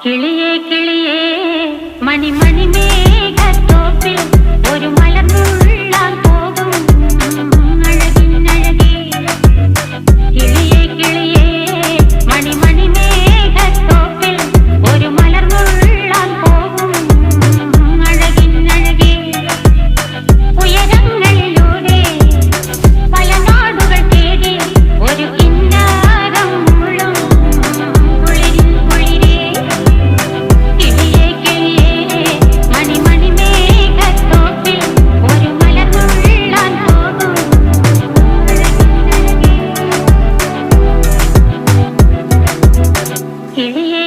കിളിയേ കിളിയേ മണിമണി മേഘത്തോപ്പിൽ ഒരു മലർന്നുള്ളാൻ പോകും അഴകിനഴകേ. കിളിയേ കിളിയേ മണിമണി മേഘത്തോപ്പിൽ ഒരു മലർന്നുള്ളാൻ പോകും അഴകിനഴകേ. ഉയരങ്ങളിലൂടെ പല നാടുകൾ തേടി ഒരു കിന്നാരം മുഴും കുളിരിൻ കുളിരേ. കിളിയേ കിളിയേ മണിമണി മേഘത്തോപ്പിൽ ഒരു മലർന്നുള്ളാൻ പോകും അഴകിനഴകേ. കിളിയേ